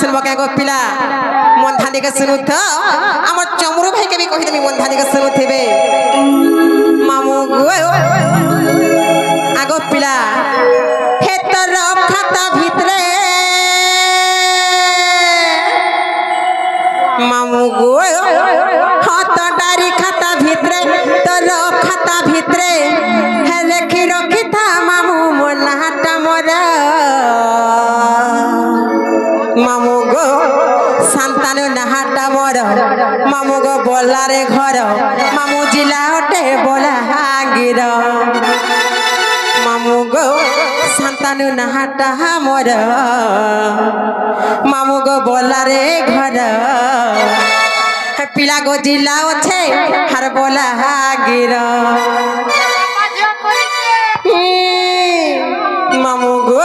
सुनबो के गो पिला मन ध्यान के सुनु तो हमर चमरू भाई के भी कहि देमी मन ध्यान के सुनु थेबे मामू गो आगो पिला हे तर खाता भितरे मामू गो हाथ डारी खाता भितरे तर खाता भितरे हे लेखि रखी था मामू मोलाटा मोरा मामू गो संतान नहाटा मोर मामू गो बोला रे घर मामू जिला हटे बोला गिर मामू गो संतान नहाटा मोर मामू गो बोला रे घर पिला गो जिला अच्छे हर बोला गिर मामू गो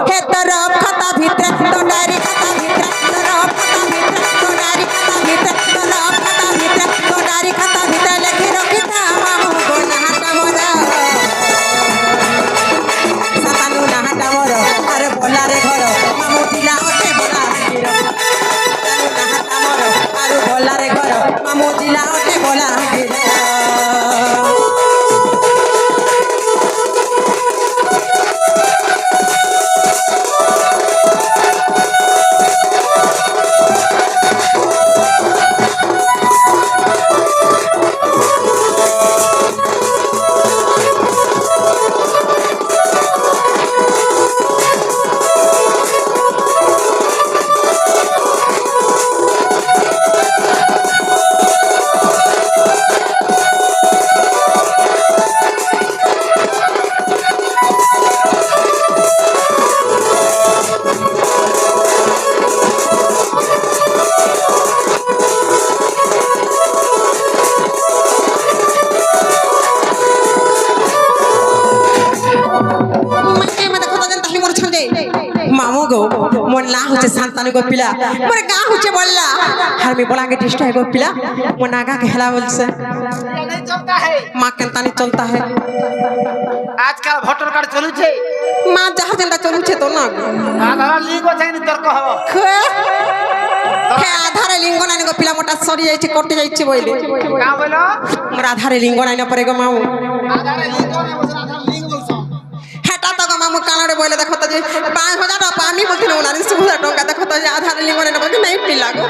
हे तरफ खाता भीतर तो डारी खाता भीतर तरफ खाता भीतर तो डारी खाता भीतर तरफ खाता भीतर तो डारी खाता भीतर लेके रखी था मामू गो नहाटा मोरा सातानु नहाटा मोरा अरे बोला रे घर मामू जिला ओटे बोला गिर सातानु नहाटा मोरा अरे बोला रे घर मामू जिला ओटे बोला गिर मामू गो मोर ना होचे संतान गो पिला मोर गा होचे बोलला हर में बोला के डिस्ट है गो पिला मोर नागा के हला बोलसे नहीं चलता है मां केनता नहीं चलता है आजकल वोटर कार्ड चलू छे मां जहां जंदा चलू छे तो ना आधार लिंक छै नि तर्क हो हे आधार लिंग नानी गो पिला मोटा सरी जाई छे कटि जाई छे बोइले का बोलो मोर आधार लिंग नानी परे गो माऊ आधार लिंक ने बस आधार लिंक बोलछो हेटा तो गो मामू कानाडे बोइले देखो तो जे 5000 पानी बोलथिन उनानी 10000 टका देखो तो जे आधार लिंग नानी बोल नहीं पिला गो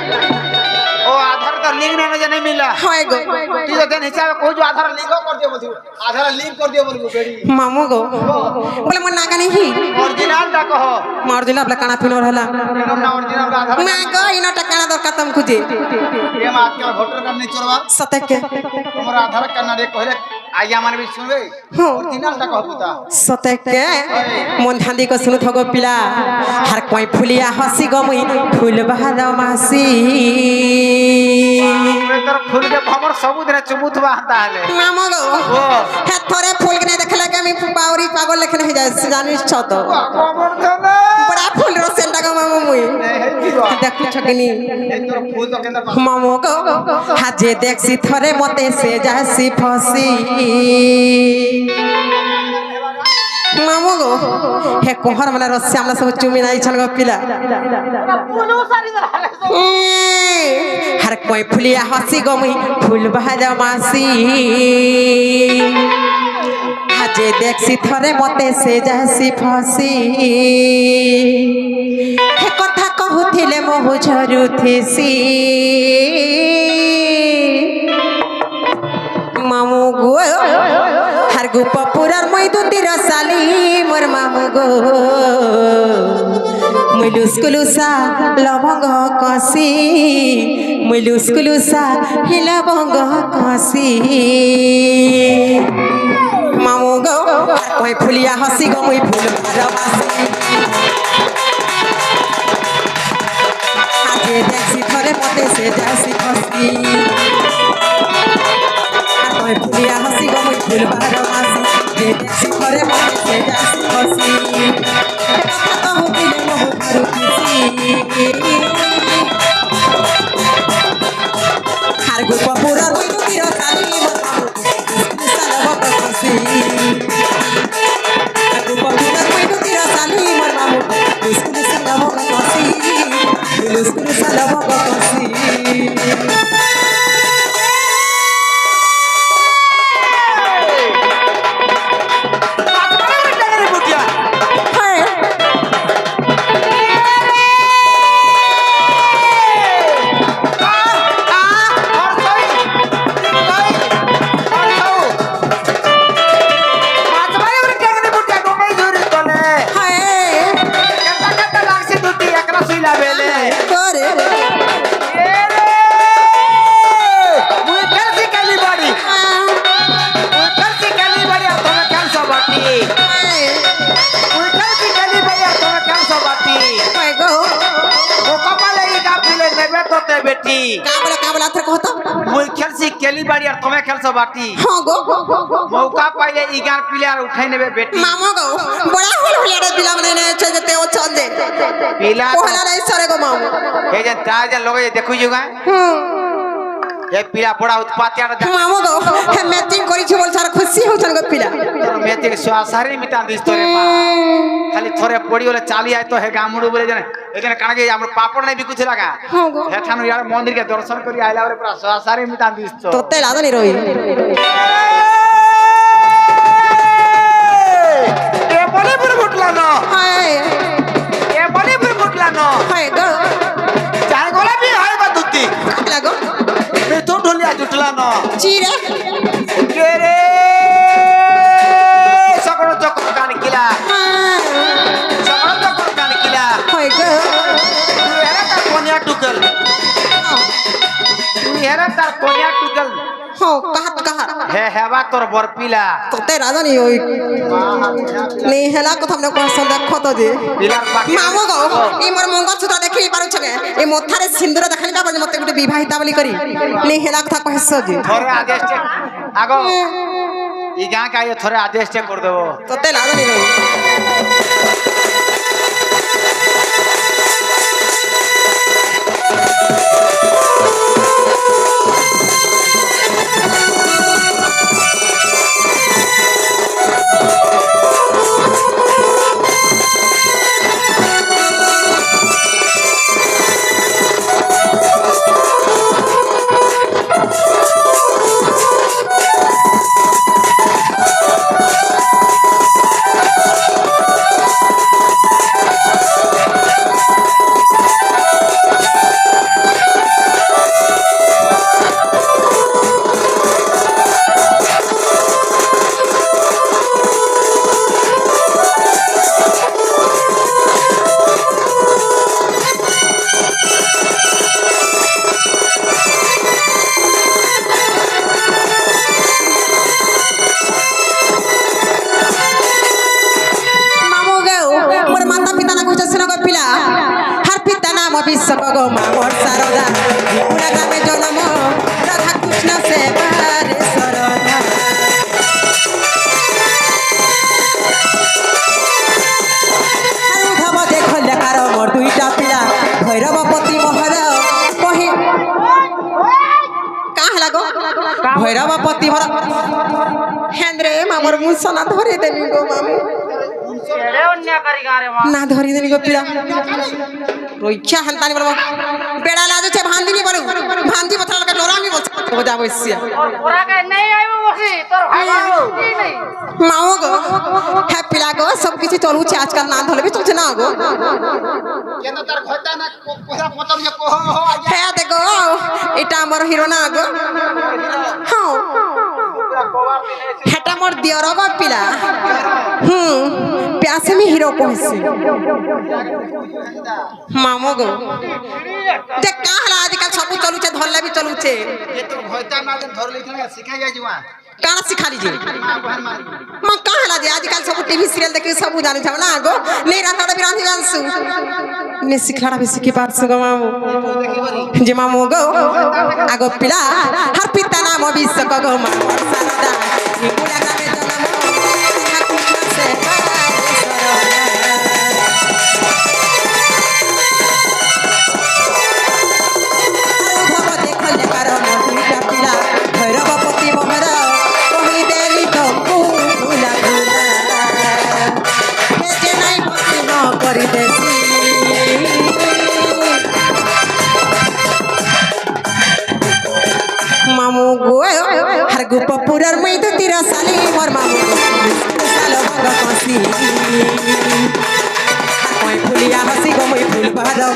ओ आधार तो लिंक ने नहीं मिला होय गो तू तो देन हिसाब को जो आधार लिंक कर दियो बोलथि आधार लिंक कर दियो बोलबो बेडी मामू गो बोले मोर नागा नहीं ओरिजिनल ता कहो मार्जिन आपला काना पिनो रहला ना ओरिजिनल आधार मैं गो इनो टकाना दरकार तुम खुजे ये आजकल वोटर कार्ड नहीं चलवा सते के तुम्हारा आधार कार्ड ना रे कहले आइया माने भी सुनबे ओरिजिनल ता कह पुता सते के मन धांदी को सुनु थगो पिला हर कोई फुलिया हसी गमुई फूल बहादा मासी तर फूल के हमर सबुद्र चुमुतवा हता हले मामो गो हे थोरे फूल के नहीं देखला के मी बावरी पागल लेखन हो जाय जानिस छ तो कमर थना बड़ा फूल रोसेंडा गो मामो मुई देखु छकनी तोर फूल तो केंदा मामो गो हाजे देखसी थोरे मते से जासी फसी मामो गो हे कोहर वाला रस्सी हमरा सब चुमी नाई छन गो पिला पुलु सारी हर कोई फुलिया हसी गमुई फूल बहाजा मासी हाजे देखसी थरे मते से जासी फसी हे कथा कहूथिले मोहु झरुथिसी मामू गो हर गो पपुरार मई दुती रसाली मोर मामू गो मुलुस्कुलुसा लवंग कसी मुलुस्कुलुसा हिलवंग कसी मामू गो कोई फुलिया हसी गो मुई फूल रवासी आजे देखसी थरे मते से जासी फसी कोई फुलिया हसी गो मुई फूल रवासी जे देखसी थरे मते से जासी फसी हर गो पपुरा रोई नु तीर काली साला बाबा खुशी हर गो पपुरा रोई नु तीर काली मोर मामू स्कूल से ना हो खुशी লুস্কুর সাল ভগ কষি হায় করে হায় গো বেটি কাবলা কাবলা থর কহতো মুই খেলছি কেলি বাড়ি আর তুমি খেলছো বাটি হ্যাঁ গো মৌকা পাইলে ইগার প্লেয়ার উঠাই নেবে বেটি মামা গো বড়া হল হলিয়ারে পিলা মানে নে যেতে ও চন্দে পিলা পহলা নাই সরে গো মামা এই যে তা যে লগে দেখু যুগা এ পিলা বড়া উৎপাতি আর মামা গো হে ম্যাচিং করিছি বল সারা খুশি হউছন গো পিলা মেতে সারি মিটা দিস তোরে মা খালি থরে পড়ি হলে চালি আয় তো হে গামুড়ু বলে জানে এখানে কানাকে আমরা পাপড় নাই বিকুছে লাগা হ্যাঁ গো হেঠানো ইয়ার মন্দিরকে দর্শন করি আইলা বলে পুরা সারি মিটা দিস তো তোতে লাদনি রই এ বলে পুরো ফুটলা না হায় এ বলে পুরো ফুটলা না হায় গো চার গোলা বি হয় বা দুতি কাবলা গো মে তো ঢলিয়া জুটলা না চিরে কে রে সকল চক্র কান কিলা সকল চক্র কান কিলা হায় গো তুই এরা তার কনিয়া টুকল তুই এরা তার কনিয়া টুকল হো কাহাত কাহাত হে হেবা তোর বর পিলা তোতে লাদনি ওই নে হেলা কথা মনে কষ্ট দেখো তো যে পিলার পাখি মামু গো এই মোর মঙ্গলসূত্র দেখি পারুছ গে এই মথারে সিন্দুর দেখানি পাবো যে মতে গুটে বিবাহিতা বলি করি নে হেলা কথা কইছ যে থরে আদেশটে আগো ই গাঁ কাই থরে আদেশটে করে দেব তোতে লাদনি রই বিশ্বক গো মামর সারদা পুরা গ্রামে জন্ম রাধা কৃষ্ণ সেবারে সরদা উদ্ধব দেখলে কার মোর দুইটা পিলা ভৈরবপতি মহর কহি কা হেলা গো ভৈরবপতি মহর হেন্দ্রে মামর মুসনা ধরে দেনি গো মামু না ধরি দেনি গো পিলা রইখা হান্তানি বলবো বেড়া লাজছে ভান্দিনি বলু ভান্দি বছর লগে ডরামি বলছে বজা বসিয়া ওরাকে নেই আইবো বসি তোর ভাই কি নেই মাও গো হ্যাঁ পিলা গো সব কিছু চলুছে আজকাল না ধরলে বি চলছে না গো কেন তার ঘটা না কোথা পতম যে কহ হ্যাঁ দেখো এটা আমার হিরো না গো হ্যাঁ হেটা মোর দিয়র গো পিলা প্যাসে মি হিরো কইছি মামো গো যে কাহলা আজকাল সব চলুছে ধরলে বি চলুছে এ তো ঘটা না ধরলে কি শিখাই যাই জুয়া কানা শিখালি যে মা কাহলা যে আজকাল সব টিভি সিরিয়াল দেখি সব জানি যাব না গো নেই রাতাড়া বি রাঁধি জানসু নে শিখাড়া বি শিখি পারছু গো মামু যে মামু গো আগো পিলা হার পিতা নাম বিশ্বক গো মামু সারদা পুরা গ্রামে জন্ম রাধা কৃষ্ণ সেবারে সরদা উদ্ধব দেখলে কার মোর দুইটা পিলা ভৈরবপতি মহর কহি দেলি তম্বু ভুলা ভুলা হে যে নাই ভক্তি ন করি দেছি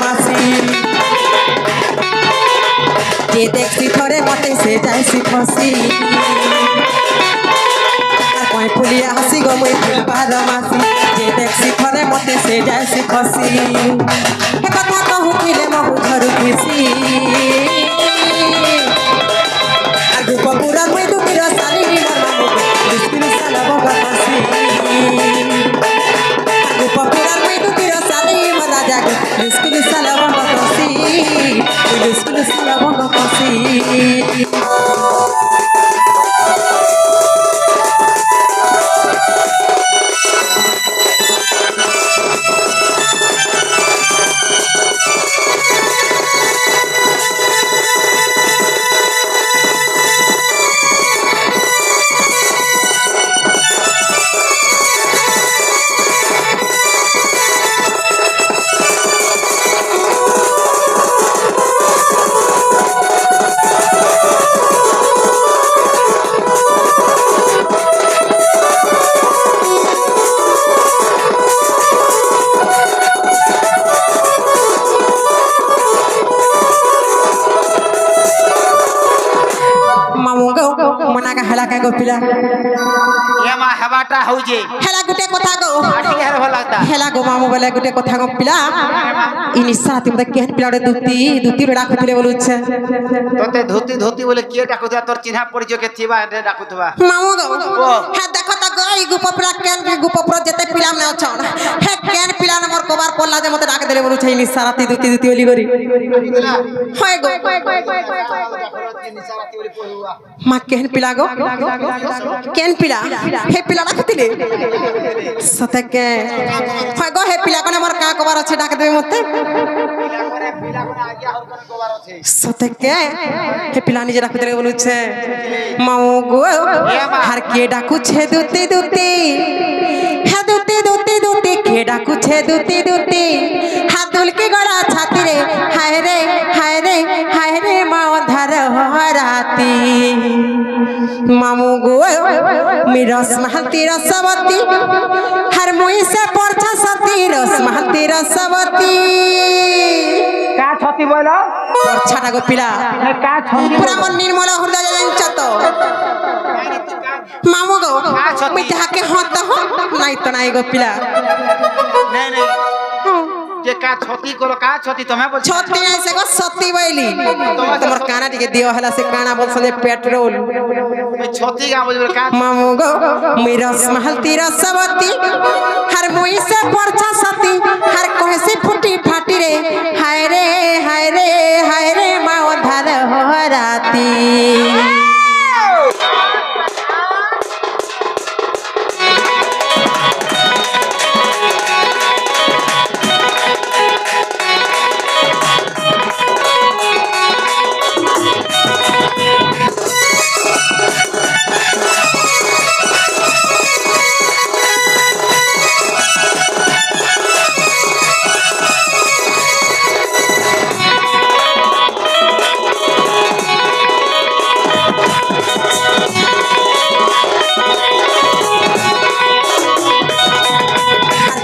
মাসি যে দেখছি থরে মতে সে যাইছি ফসি আর কয় ফুলিয়া হাসি গো মই ফুলবার মাসি যে দেখছি থরে মতে সে যাইছি ফসি এ কথা কহুছিলে মহু ঘরু খুশি আর গোপুরা মই দুটির সালি মোর মামু বিস্কির সালা বগা ফাসি গোপুরা মই দুটির সালি মোর রাজা বিস্কির সালা বগা ফাসি বিস্কির সালা বগা ফাসি পিলা এমা হেবাটা হউছে হেলা গুটে কথা গো আটি হের ভাল লাগতা হেলা গো মামু বলে গুটে কথা গো পিলা ইনি সাথে মতে কেন পিলাড়ে দুতি রাখুଥିଲେ বলুছে তোতে ধুতি ধুতি বলে কি ডাকুতা তোর চিহ্না পরিচয় কে থিবা এতে ডাকুতবা মামু গো হ্যাঁ দেখো তো গো এই গুপপরা কেন গুপপরা যেতে পিলা না অছন হে কেন পিলা না মোর কবার পড়লা যে মতে ডাক দেলে বলুছে ইনি সারাতি দুতি ওলি করি হয় গো মা কেন পিলা গো কেন পিলা হে পিলা রাখুଥିଲେ সতে কে হয় গো হে পিলা কোনে মোর কা কবার আছে ডাক দেবে মতে সতে কে হে পিলা নিজে রাখুଥିଲେ বলুছে মামু গো আর কে ডাকুছে দুতি দুতি হে দুতি দুতি দুতি কে ডাকুছে দুতি দুতি হাত দুলকে গড়া ছাতি রে হায় রে হায় রে হায় রে মা অধার হরাতি মামু গো মিরস মালতি রসবতী হর মুই সে পড়ছা সতী রস মালতি রসবতী কা ছতি বলো পড়ছাটা গো পিলা কা ছতি পুরা মন নির্মল হৃদয় জানছ তো মামু গো মুই তাহাকে হত হ নাই তো নাই গো পিলা নাই নাই যে কা ছতি করো কা ছতি তুমি বল ছতি নাই সে গো সতী বইলি তোমার কানা টিকে দিও হলা সে কানা বলছ যে পেট্রোল ওই ছতি গা বলবে কা মামু গো মুই রস মালতি রসবতী হর মুই সে পড়ছা সতী হর কহেসি ফুটি ফাটি রে হায় রে হায় রে হায় রে মা অধার হরাতি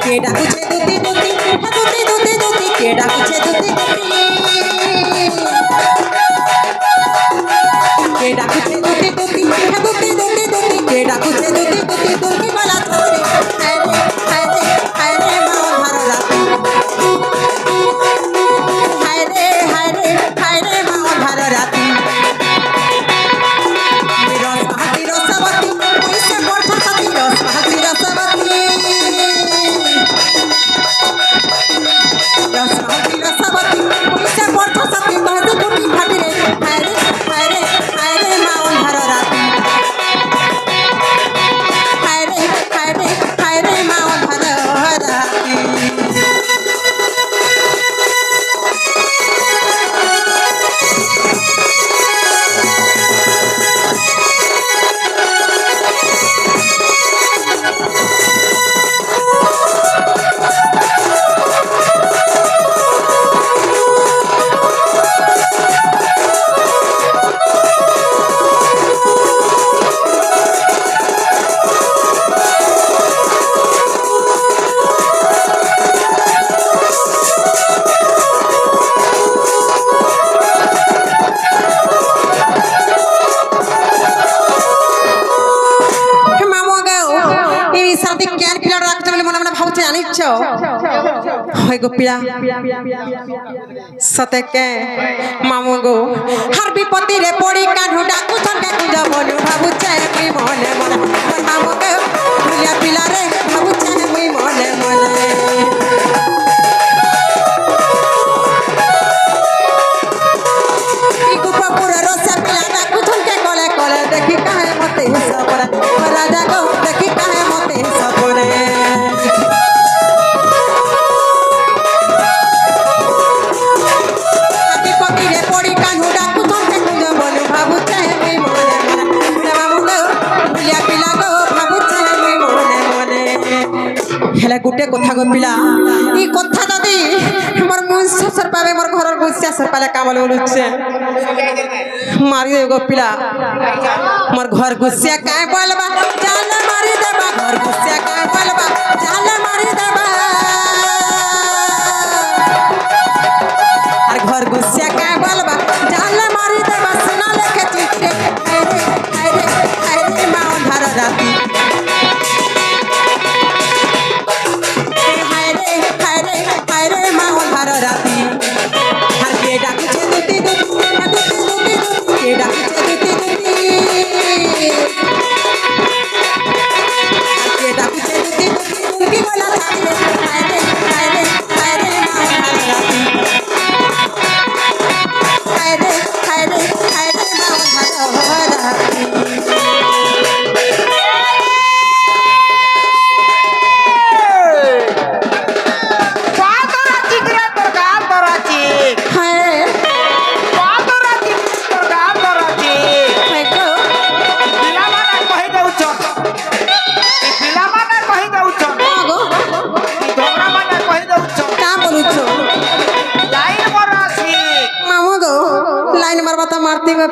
কে ডাকুছে দুতি দুতি দুতি দুতি দুতি কে ডাকুছে দুতি দুতি কে ডাকুছে দুতি দুতি দুতি দুতি দুতি কে ডাকুছে দুতি দুতি দুর্গি বালা ধরে হায় রে হায় রে হায় রে মা অধার রাতি হায় রে হায় রে হায় রে মা অধার রাতি রস মাহাতি রসবতী পয়সা পড়ছা সাথী রস মাহাতি রসবতী রস মাহাতি রসবতী গো পিলা সতেকে মামু গো হার বিপত্তিরে পড়ি কাঢ়ু ডাকু ছনকে কুঞ্জ বনু ভাবুছে মুই মনে মনে মোর মামু গো ভুলিয়া পিলা রে ভাবুছে মুই মনে মনে দেখি কাহে মতে সপরে রাজা গো দেখি কাহে মতে সপরে বিপত্তিরে পড়ি কানু ডাকু থমকে কুঞ্জ বনু ভাবুছে মুই মনে মনে মামু গো ভুলিয়া পিলা গো ভাবুছে মুই মনে মনে হেলে গুটে কথা গো পিলা ই কথা যদি মোর মুন শ্বশুর পাবে মোর ঘরের গুছিয়া সর পালে কামলে উলুছে মারি দে গো পিলা मोर घर गुस्सिया काय बोलबा जान मारी देबा घर गुस्सिया काय बोलबा जान मारी देबा और घर गुस्सिया काय बोलबा जान मारी देबा सुना लेके चिट्ठी अरे मां धर राती हाय रे मां धर राती हर के डाक छे दुती के डाक छे दुती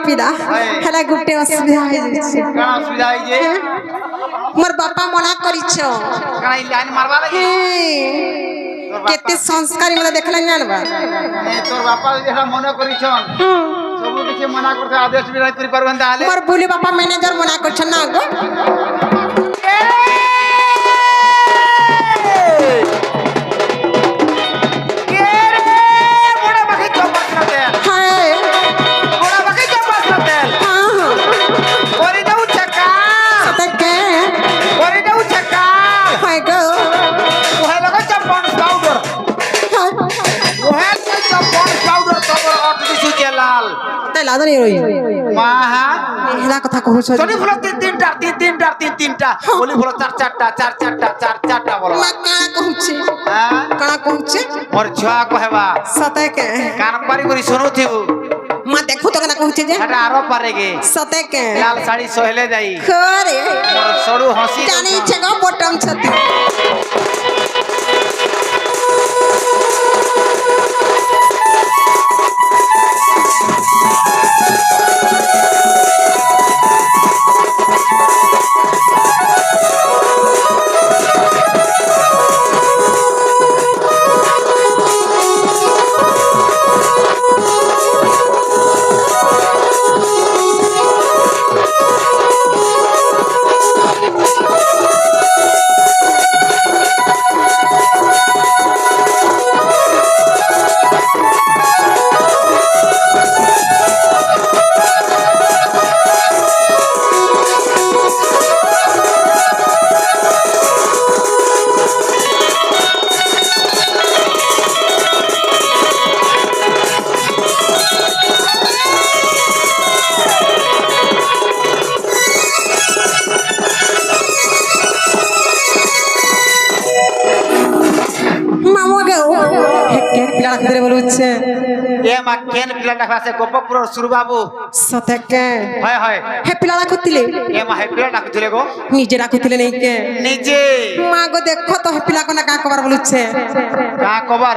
पिला हेला गुटे असुविधा है काना असुविधा है जे मोर बापा मना करिछो काना ई लाइन मारवा लगे केते संस्कारी मला देखला जानबा ए तोर बापा जेहा मना करिछन सब किछ मना करते आदेश भी नहीं करि परबन ताले मोर बुली बापा मैनेजर मना करछन ना गो लादा नहीं रोई माहा हेला कथा कहू छ तोनी बोलो तीन-तीनटा बोली बोलो चार-चारटा बोलो मा काना कहू छी काना कहू छी मोर छुआ कहबा सते के कान पारी करी सुनु थिबु मा देखू तो काना कहू छी जे हटा आरो पारेगे सते के लाल साड़ी सोहले जाई खरे मोर सडू हंसी जानी छ गो बटम छती বলুছে এ মা কেন পিলাটা ভাষে গোপপুর সুর বাবু সতেকে হয় হয় হে পিলা রাখুতিলে এ মা হে পিলা ডাকুতিলে গো নিজে রাখুতিলে নেই কে নিজে মা গো দেখো তো হে পিলা কোনা কা কবার বলুছে কা কবার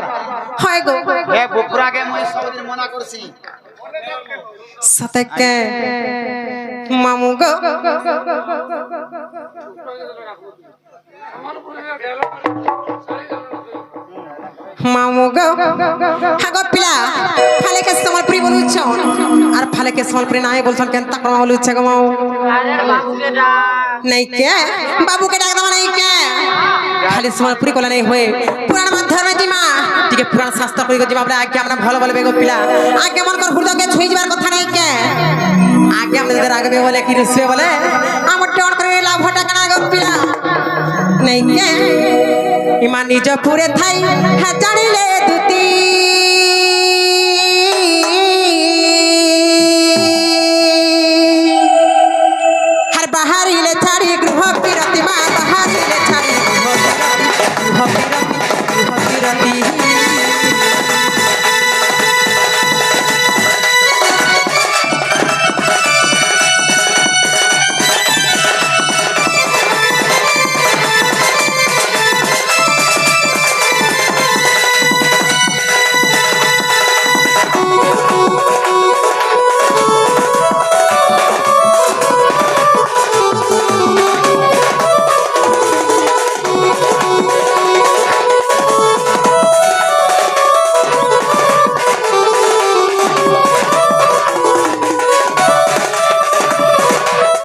হয় গো এ গোপুরাকে মই সবদিন মনা করছি সতেকে মামু গো मामू गो हागो पिला फाले के समलपुरी बोलुछ और फाले के समलपुरी नाही बोलछन केन तकमा बोलुछ गो माऊ अरे बाबू के डाक नहीं के बाबू के डाक नहीं के खाली समलपुरी कोला नहीं होए पुराण माधर में जी मां টিকে পুরাণ শাস্ত্র করি যে বাবরে আগে আমরা ভালো বলবে গো পিলা আগে মন কর হৃদয়কে ছুঁই যাবার কথা নাই কে আগে আমাদের আগে বলে কি রসে বলে আমার টন করে লাভটা কানা গো পিলা নেই কে ইমান নিজ পুরে থাই হ্যাঁ জানিলে দুতি